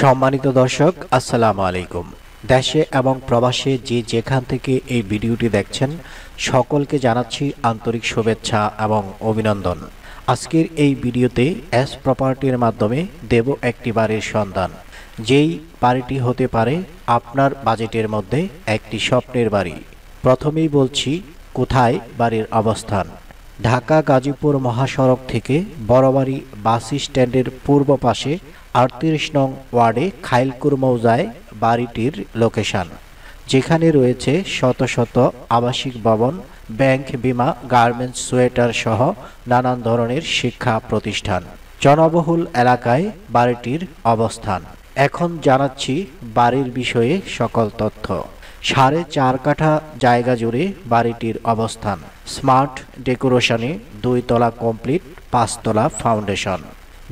সম্মানিত দর্শক, আসসালামু আলাইকুম। দেশে এবং প্রবাসে যে যেখান থেকে এই ভিডিওটি দেখছেন সকলকে জানাচ্ছি আন্তরিক শুভেচ্ছা এবং অভিনন্দন। আজকের এই ভিডিওতে এস প্রপার্টির মাধ্যমে দেব একটি বাড়ির সন্ধান, যেই বাড়িটি হতে পারে আপনার বাজেটের মধ্যে একটি স্বপ্নের বাড়ি। প্রথমেই বলছি কোথায় বাড়ির অবস্থান। ঢাকা গাজীপুর মহাসড়ক থেকে বড়বাড়ি বাস স্ট্যান্ডের পূর্ব পাশে ৩৮ নং ওয়ার্ডে খাইলকুর মৌজায় বাড়িটির লোকেশন, যেখানে রয়েছে শত শত আবাসিক ভবন, ব্যাংক, বিমা, গার্মেন্টস, সোয়েটার সহ নানান ধরনের শিক্ষা প্রতিষ্ঠান। জনবহুল এলাকায় বাড়িটির অবস্থান। এখন জানাচ্ছি বাড়ির বিষয়ে সকল তথ্য। ৪.৫ কাঠা জায়গা জুড়ে বাড়িটির অবস্থান। স্মার্ট ডেকোরেশনে ২ তলা কমপ্লিট, ৫ তলা ফাউন্ডেশন।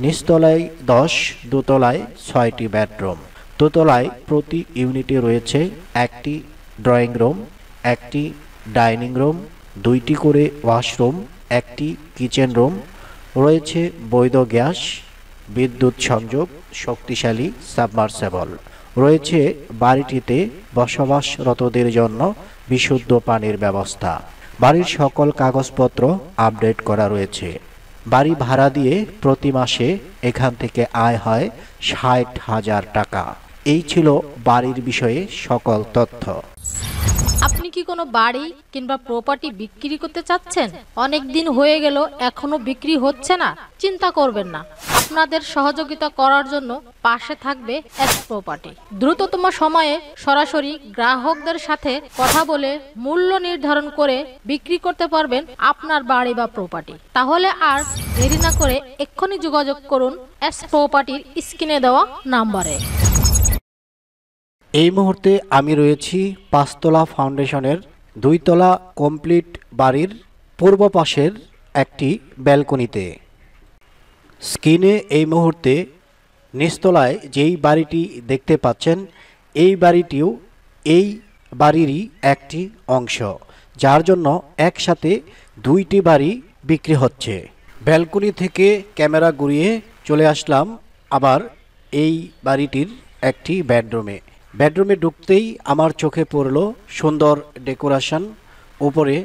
নিচতলায় ১০, দোতলায় ৬টি বেডরুম। দোতলায় প্রতি ইউনিটে রয়েছে একটি ড্রয়িং রুম, একটি ডাইনিং রুম, ২টি করে ওয়াশরুম, একটি কিচেন রুম, রয়েছে বৈধ গ্যাস, বিদ্যুৎ সংযোগ, শক্তিশালী সাবমার্সেবল। রয়েছে বাড়িটিতে বসবাসরতদের জন্য বিশুদ্ধ পানির ব্যবস্থা। বাড়ির সকল কাগজপত্র আপডেট করা রয়েছে। বাড়ি ভাড়া দিয়ে প্রতি মাসে এখান থেকে আয় হয় ৬০,০০০ টাকা। এই ছিল বাড়ির বিষয়ে সকল তথ্য। আপনি কি কোনো বাড়ি কিংবা প্রপার্টি বিক্রি করতে চাচ্ছেন? অনেক দিন হয়ে গেল এখনো বিক্রি হচ্ছে না? চিন্তা করবেন না, আপনাদের সহযোগিতা করার জন্য পাশে থাকবে এস প্রপার্টি। দ্রুততম সময়ে সরাসরি গ্রাহকদের সাথে কথা বলে মূল্য নির্ধারণ করে বিক্রি করতে পারবেন আপনার বাড়ি বা প্রপার্টি। তাহলে আর দেরি না করে এক্ষুনি যোগাযোগ করুন এস প্রপার্টির স্ক্রিনে দেওয়া নাম্বারে। এই মুহূর্তে আমি রয়েছি ৫ তলা ফাউন্ডেশনের ২ তলা কমপ্লিট বাড়ির পূর্ব পাশের একটি ব্যালকনিতে। স্ক্রিনে এই মুহূর্তে নিচতলায় যেই বাড়িটি দেখতে পাচ্ছেন, এই বাড়িটিও এই বাড়িরই একটি অংশ, যার জন্য একসাথে ২টি বাড়ি বিক্রি হচ্ছে। ব্যালকনি থেকে ক্যামেরা ঘুরিয়ে চলে আসলাম আবার এই বাড়িটির একটি বেডরুমে। বেডরুমে ঢুকতেই আমার চোখে পড়ল সুন্দর ডেকোরেশন, উপরে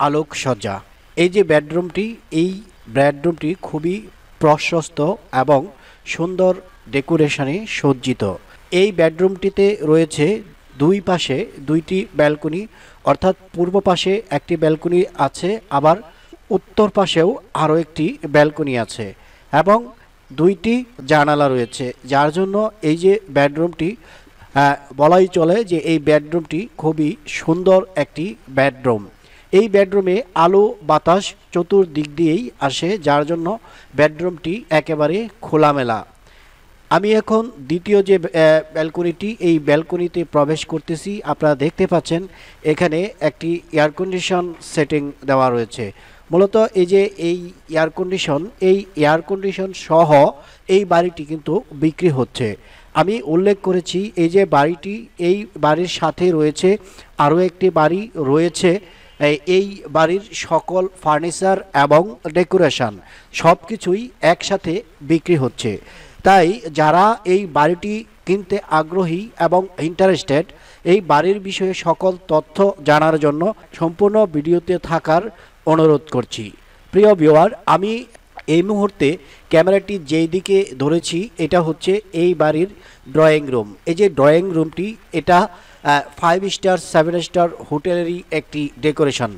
আলোকসজ্জা। এই যে বেডরুমটি, এই বেডরুমটি খুবই প্রশস্ত এবং সুন্দর ডেকোরেশনে সজ্জিত। এই বেডরুমটিতে রয়েছে দুই পাশে ২টি ব্যালকনি, অর্থাৎ পূর্ব পাশে একটি ব্যালকনি আছে, আবার উত্তর পাশেও আরও একটি ব্যালকনি আছে এবং ২টি জানালা রয়েছে, যার জন্য এই যে বেডরুমটি বলাই চলে যে এই বেডরুমটি খুবই সুন্দর একটি বেডরুম। এই বেডরুমে আলো বাতাস চতুর্দিক দিয়েই আসে, যার জন্য বেডরুমটি একেবারে খোলামেলা। আমি এখন দ্বিতীয় যে ব্যালকনিটি, এই ব্যালকনিতে প্রবেশ করতেছি। আপনারা দেখতে পাচ্ছেন এখানে একটি এয়ার কন্ডিশন সেটিং দেওয়া রয়েছে। মূলত এই যে এই এয়ার কন্ডিশন সহ এই বাড়িটি কিন্তু বিক্রি হচ্ছে। আমি উল্লেখ করেছি এই যে বাড়িটি, এই বাড়ির সাথে রয়েছে আরও একটি বাড়ি রয়েছে। এই বাড়ির সকল ফার্নিচার এবং ডেকোরেশন সব কিছুই একসাথে বিক্রি হচ্ছে। তাই যারা এই বাড়িটি কিনতে আগ্রহী এবং ইন্টারেস্টেড, এই বাড়ির বিষয়ে সকল তথ্য জানার জন্য সম্পূর্ণ ভিডিওতে থাকার অনুরোধ করছি। প্রিয় ভিউয়ার, আমি এই মুহূর্তে ক্যামেরাটি যেই দিকে ধরেছি এটা হচ্ছে এই বাড়ির ড্রয়িং রুম। এই যে ড্রয়িং রুমটি, এটা 5 স্টার 7 স্টার হোটেলেরই একটি ডেকোরেশন,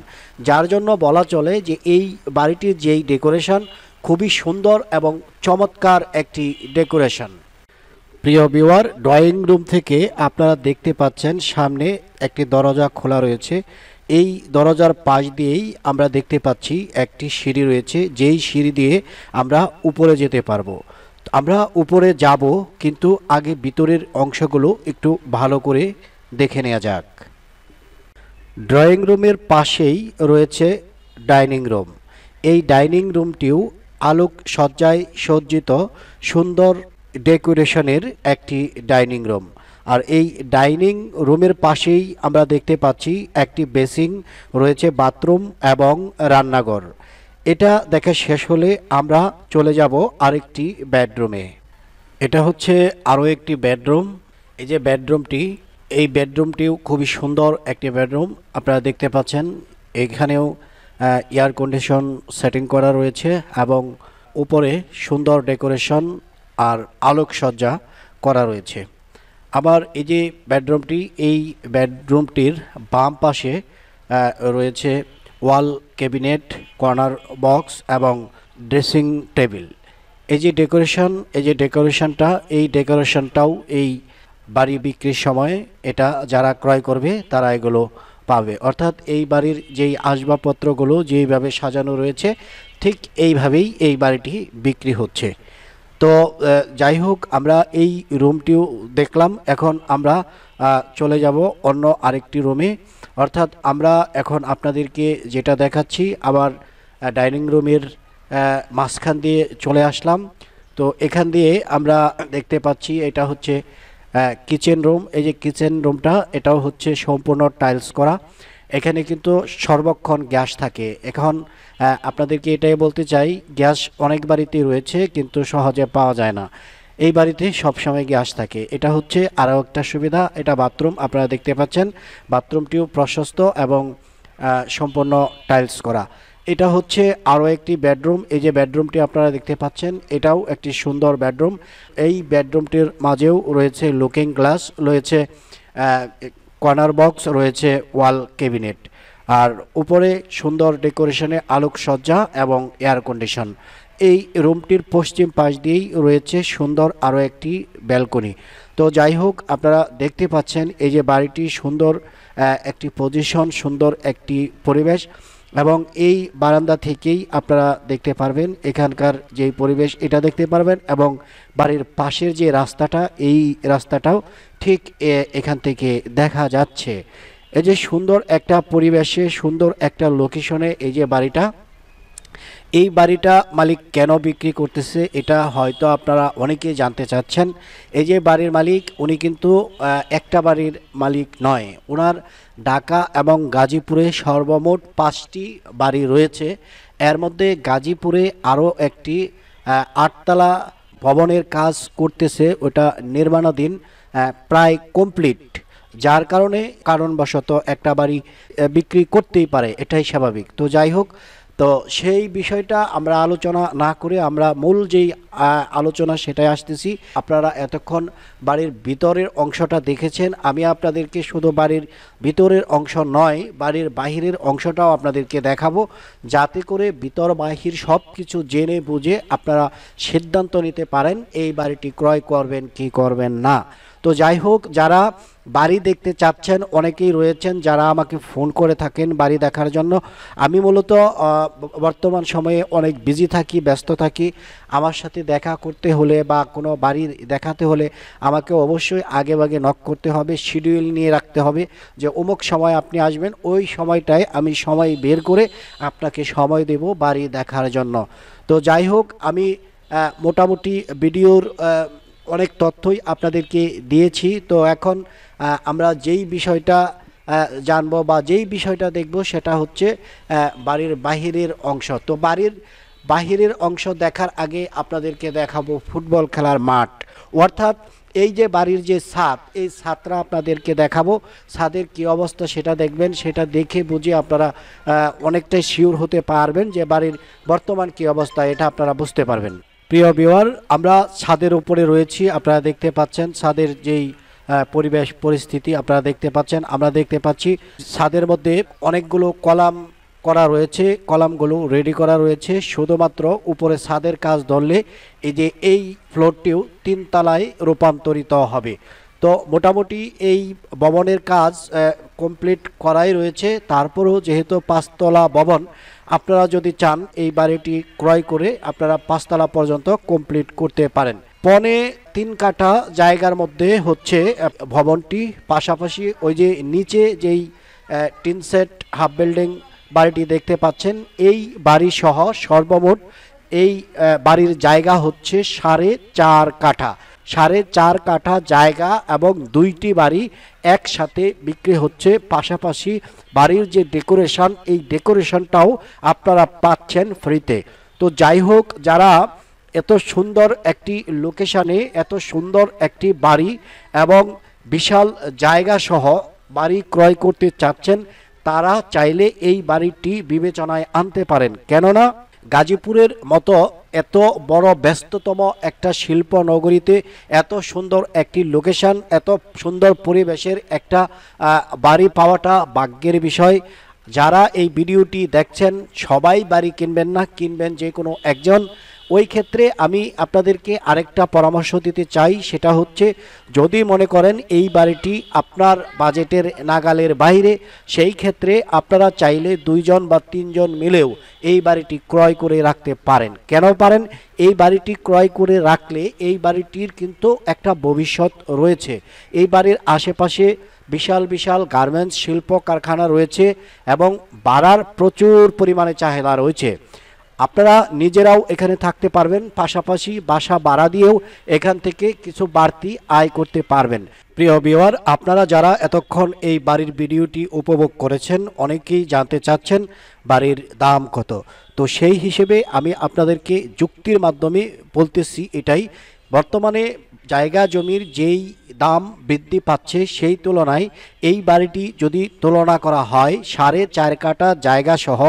যার জন্য বলা চলে যে এই বাড়িটির যেই ডেকোরেশন খুবই সুন্দর এবং চমৎকার একটি ডেকোরেশন। প্রিয় ভিউয়ার, ড্রয়িং রুম থেকে আপনারা দেখতে পাচ্ছেন সামনে একটি দরজা খোলা রয়েছে। এই দরজার পাশ দিয়েই আমরা দেখতে পাচ্ছি একটি সিঁড়ি রয়েছে, যেই সিঁড়ি দিয়ে আমরা উপরে যেতে পারবো। আমরা উপরে যাব, কিন্তু আগে ভিতরের অংশগুলো একটু ভালো করে দেখে নেওয়া যাক। ড্রয়িং রুমের পাশেই রয়েছে ডাইনিং রুম। এই ডাইনিং রুমটিও আলোকসজ্জায় সজ্জিত সুন্দর ডেকোরেশনের একটি ডাইনিং রুম। আর এই ডাইনিং রুমের পাশেই আমরা দেখতে পাচ্ছি একটি বেসিন রয়েছে, বাথরুম এবং রান্নাঘর। এটা দেখা শেষ হলে আমরা চলে যাব আরেকটি বেডরুমে। এটা হচ্ছে আরও একটি বেডরুম। এই যে বেডরুমটি, এই বেডরুমটিও খুবই সুন্দর একটি বেডরুম। আপনারা দেখতে পাচ্ছেন এখানেও এয়ার কন্ডিশন সেটিং করা রয়েছে এবং উপরে সুন্দর ডেকোরেশন আর আলোকসজ্জা করা রয়েছে। আবার এই যে বেডরুমটি, এই বেডরুমটির বাম পাশে রয়েছে ওয়াল ক্যাবিনেট, কর্নার বক্স এবং ড্রেসিং টেবিল। এই যে ডেকোরেশনটা, এই ডেকোরেশনটাও এই বাড়ি বিক্রির সময় এটা যারা ক্রয় করবে তারা এগুলো পাবে। অর্থাৎ এই বাড়ির যেই আসবাবপত্রগুলো যেইভাবে সাজানো রয়েছে ঠিক এইভাবেই এই বাড়িটি বিক্রি হচ্ছে। তো যাই হোক, আমরা এই রুমটিও দেখলাম। এখন আমরা চলে যাব অন্য আরেকটি রুমে। অর্থাৎ আমরা এখন আপনাদেরকে যেটা দেখাচ্ছি, আবার ডাইনিং রুমের মাঝখান দিয়ে চলে আসলাম। তো এখান দিয়ে আমরা দেখতে পাচ্ছি এটা হচ্ছে কিচেন রুম। এই যে কিচেন রুমটা, এটাও হচ্ছে সম্পূর্ণ টাইলস করা। এখানে কিন্তু সর্বক্ষণ গ্যাস থাকে। এখন আপনাদেরকে এটাই বলতে চাই, গ্যাস অনেক বাড়িতেই রয়েছে কিন্তু সহজে পাওয়া যায় না। এই বাড়িতে সবসময় গ্যাস থাকে। এটা হচ্ছে আরও একটা সুবিধা। এটা বাথরুম, আপনারা দেখতে পাচ্ছেন বাথরুমটিও প্রশস্ত এবং সম্পূর্ণ টাইলস করা। এটা হচ্ছে আরও একটি বেডরুম। এই যে বেডরুমটি আপনারা দেখতে পাচ্ছেন, এটাও একটি সুন্দর বেডরুম। এই বেডরুমটির মাঝেও রয়েছে লুকিং গ্লাস, রয়েছে কর্নার বক্স, রয়েছে ওয়াল ক্যাবিনেট, আর উপরে সুন্দর ডেকোরেশনে আলোকসজ্জা এবং এয়ার কন্ডিশন। এই রুমটির পশ্চিম পাশ দিয়েই রয়েছে সুন্দর আরও একটি ব্যালকনি। তো যাই হোক, আপনারা দেখতে পাচ্ছেন এই যে বাড়িটি সুন্দর একটি পজিশন, সুন্দর একটি পরিবেশ, এবং এই বারান্দা থেকেই আপনারা দেখতে পারবেন এখানকার যেই পরিবেশ এটা দেখতে পারবেন, এবং বাড়ির পাশের যে রাস্তাটা, এই রাস্তাটাও ঠিক এখান থেকে দেখা যাচ্ছে। এই যে সুন্দর একটা পরিবেশে, সুন্দর একটা লোকেশনে এই যে বাড়িটা, এই বাড়িটা মালিক কেন বিক্রি করতেছে এটা হয়তো আপনারা অনেকেই জানতে চাচ্ছেন। এই যে বাড়ির মালিক, উনি কিন্তু একটা বাড়ির মালিক নয়, ওনার ঢাকা এবং গাজীপুরে সর্বমোট 5টি বাড়ি রয়েছে। এর মধ্যে গাজীপুরে আরও একটি 8তলা ভবনের কাজ করতেছে, ওটা নির্মাণাধীন, প্রায় কমপ্লিট। যার কারণবশত একটা বাড়ি বিক্রি করতেই পারে, এটাই স্বাভাবিক। তো যাই হোক, তো সেই বিষয়টা আমরা আলোচনা না করে আমরা মূল যেই আলোচনা সেটাই আসতেছি। আপনারা এতক্ষণ বাড়ির ভিতরের অংশটা দেখেছেন, আমি আপনাদেরকে শুধু বাড়ির ভিতরের অংশ নয়, বাড়ির বাহিরের অংশটাও আপনাদেরকে দেখাবো, যাতে করে ভিতর বাহির সব কিছু জেনে বুঝে আপনারা সিদ্ধান্ত নিতে পারেন এই বাড়িটি ক্রয় করবেন কি করবেন না। তো যাই হোক, যারা বাড়ি দেখতে চাচ্ছেন অনেকেই রয়েছেন যারা আমাকে ফোন করে থাকেন বাড়ি দেখার জন্য। আমি মূলত বর্তমান সময়ে অনেক বিজি থাকি, ব্যস্ত থাকি। আমার সাথে দেখা করতে হলে বা কোনো বাড়ি দেখাতে হলে আমাকে অবশ্যই আগেভাগে নক করতে হবে, শিডিউল নিয়ে রাখতে হবে যে অমুক সময় আপনি আসবেন, ওই সময়টায় আমি সময় বের করে আপনাকে সময় দেব বাড়ি দেখার জন্য। তো যাই হোক, আমি মোটামুটি ভিডিওর অনেক তথ্যই আপনাদেরকে দিয়েছি। তো এখন আমরা যেই বিষয়টা জানবো বা যেই বিষয়টা দেখব সেটা হচ্ছে বাড়ির বাহিরের অংশ। তো বাড়ির বাহিরের অংশ দেখার আগে আপনাদেরকে দেখাবো ফুটবল খেলার মাঠ। অর্থাৎ এই যে বাড়ির যে ছাদ, এই ছাদটা আপনাদেরকে দেখাবো। ছাদের কি অবস্থা সেটা দেখবেন, সেটা দেখে বুঝে আপনারা অনেকটাই শিওর হতে পারবেন যে বাড়ির বর্তমান কি অবস্থা, এটা আপনারা বুঝতে পারবেন। প্রিয় ভিউয়ার, আমরা ছাদের উপরে রয়েছি। আপনারা দেখতে পাচ্ছেন ছাদের যেই পরিবেশ পরিস্থিতি আপনারা দেখতে পাচ্ছেন। আমরা দেখতে পাচ্ছি ছাদের মধ্যে অনেকগুলো কলাম করা রয়েছে, কলামগুলো রেডি করা রয়েছে। শুধুমাত্র উপরে ছাদের কাজ ধরলে এই যে এই ফ্লোরটিও 3 তলায় রূপান্তরিত হবে। তো মোটামুটি এই ভবনের কাজ কমপ্লিট করাই রয়েছে। তারপরেও যেহেতু 5 তলা ভবন, আপনারা যদি চান এই বাড়িটি ক্রয় করে আপনারা 5 তলা পর্যন্ত কমপ্লিট করতে পারেন। 3.25 কাঠা জায়গার মধ্যে হচ্ছে ভবনটি। পাশাপাশি ওই যে নিচে যেই টিন সেট হাফ বিল্ডিং বাড়িটি দেখতে পাচ্ছেন, এই বাড়ি সহ সর্বমোট এই বাড়ির জায়গা হচ্ছে 4.5 কাঠা। 4.5 কাঠা জায়গা এবং 2টি বাড়ি একসাথে বিক্রি হচ্ছে। পাশাপাশি বাড়ির যে ডেকোরেশন, এই ডেকোরেশনটাও আপনারা পাচ্ছেন ফ্রিতে। তো যাই হোক, যারা এত সুন্দর একটি লোকেশানে এত সুন্দর একটি বাড়ি এবং বিশাল জায়গা সহ বাড়ি ক্রয় করতে চাচ্ছেন, তারা চাইলে এই বাড়িটি বিবেচনায় আনতে পারেন। কেননা গাজীপুরের মতো এত বড় ব্যস্ততম একটা শিল্প নগরীতে এত সুন্দর একটি লোকেশন, এত সুন্দর পরিবেশের একটা বাড়ি পাওয়াটা ভাগ্যের বিষয়। যারা এই ভিডিওটি দেখছেন সবাই বাড়ি কিনবেন না, কিনবেন যে কোনো একজন। ওই ক্ষেত্রে আমি আপনাদেরকে আরেকটা পরামর্শ দিতে চাই, সেটা হচ্ছে যদি মনে করেন এই বাড়িটি আপনার বাজেটের নাগালের বাইরে, সেই ক্ষেত্রে আপনারা চাইলে 2 জন বা 3 জন মিলেও এই বাড়িটি ক্রয় করে রাখতে পারেন। কেন পারেন? এই বাড়িটি ক্রয় করে রাখলে এই বাড়িটির কিন্তু একটা ভবিষ্যৎ রয়েছে। এই বাড়ির আশেপাশে বিশাল বিশাল গার্মেন্টস শিল্প কারখানা রয়েছে এবং ভাড়ার প্রচুর পরিমাণে চাহিদা রয়েছে। আপনারা নিজেরাও এখানে থাকতে পারবেন, পাশাপাশি বাসা ভাড়া দিয়েও এখান থেকে কিছু বাড়তি আয় করতে পারবেন। প্রিয় ভিউয়ার, আপনারা যারা এতক্ষণ এই বাড়ির ভিডিওটি উপভোগ করেছেন, অনেকেই জানতে চাচ্ছেন বাড়ির দাম কত। তো সেই হিসেবে আমি আপনাদেরকে যুক্তির মাধ্যমে বলতেছি এটাই, বর্তমানে জায়গা জমির যেই দাম বৃদ্ধি পাচ্ছে সেই তুলনায় এই বাড়িটি যদি তুলনা করা হয় 4.5 কাঠা জায়গা সহ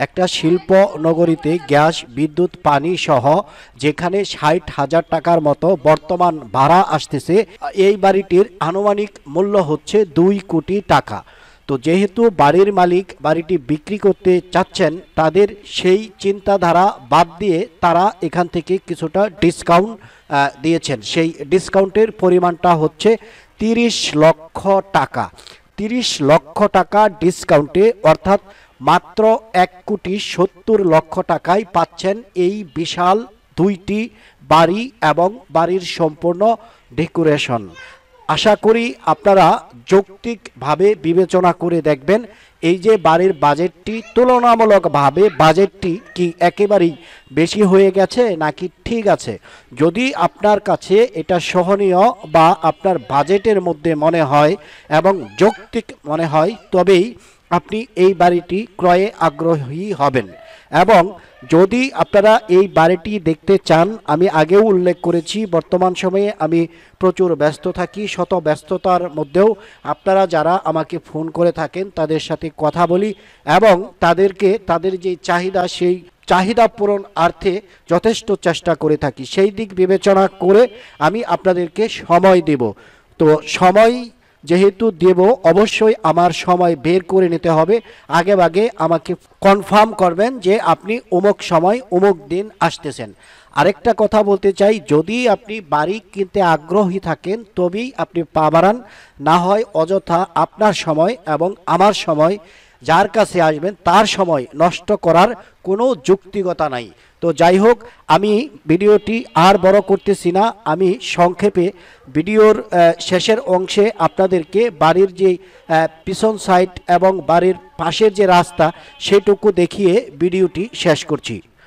একটা শিল্প নগরীতে গ্যাস বিদ্যুৎ পানি সহ যেখানে 60,000 টাকার মতো বর্তমান ভাড়া আসতেছে, এই বাড়িটির আনুমানিক মূল্য হচ্ছে 2 কোটি টাকা। তো যেহেতু বাড়ির মালিক বাড়িটি বিক্রি করতে চাচ্ছেন, তাদের সেই চিন্তাধারা বাদ দিয়ে তারা এখান থেকে কিছুটা ডিসকাউন্ট দিয়েছেন। সেই ডিসকাউন্টের পরিমাণটা হচ্ছে 30 লক্ষ টাকা। 30 লক্ষ টাকা ডিসকাউন্টে, অর্থাৎ মাত্র 1,70,00,000 টাকায় পাচ্ছেন এই বিশাল 2টি বাড়ি এবং বাড়ির সম্পূর্ণ ডেকোরেশন। আশা করি আপনারা যৌক্তিকভাবে বিবেচনা করে দেখবেন এই যে বাড়ির বাজেটটি, তুলনামূলকভাবে বাজেটটি কি একেবারেই বেশি হয়ে গেছে নাকি ঠিক আছে। যদি আপনার কাছে এটা সহনীয় বা আপনার বাজেটের মধ্যে মনে হয় এবং যৌক্তিক মনে হয়, তবেই আপনি এই বাড়িটি ক্রয়ে আগ্রহী হবেন। এবং যদি আপনারা এই বাড়িটি দেখতে চান, আমি আগেও উল্লেখ করেছি বর্তমান সময়ে আমি প্রচুর ব্যস্ত থাকি, শত ব্যস্ততার মধ্যেও আপনারা যারা আমাকে ফোন করে থাকেন তাদের সাথে কথা বলি এবং তাদেরকে তাদের যে চাহিদা সেই চাহিদা পূরণার্থে যথেষ্ট চেষ্টা করে থাকি। সেই দিক বিবেচনা করে আমি আপনাদেরকে সময় দেব। তো সময় যেহেতু দেব, অবশ্যই আমার সময় বের করে নিতে হবে। আগে আগে আমাকে কনফার্ম করবেন যে আপনি অমুক সময় অমুক দিন আসতেছেন। আরেকটা কথা বলতে চাই, যদি আপনি বাড়ি কিনতে আগ্রহী থাকেন তবেই আপনি পা বাড়ান, না হয় অযথা আপনার সময় এবং আমার সময়, যার কাছে আসবেন তার সময় নষ্ট করার কোনো যৌক্তিকতা নাই। তো যাই হোক, আমি ভিডিওটি আর বড় করতেছি না। আমি সংক্ষেপে ভিডিওর শেষের অংশে আপনাদেরকে বাড়ির যে পিছন সাইড এবং বাড়ির পাশের যে রাস্তা সেটুকু দেখিয়ে ভিডিওটি শেষ করছি।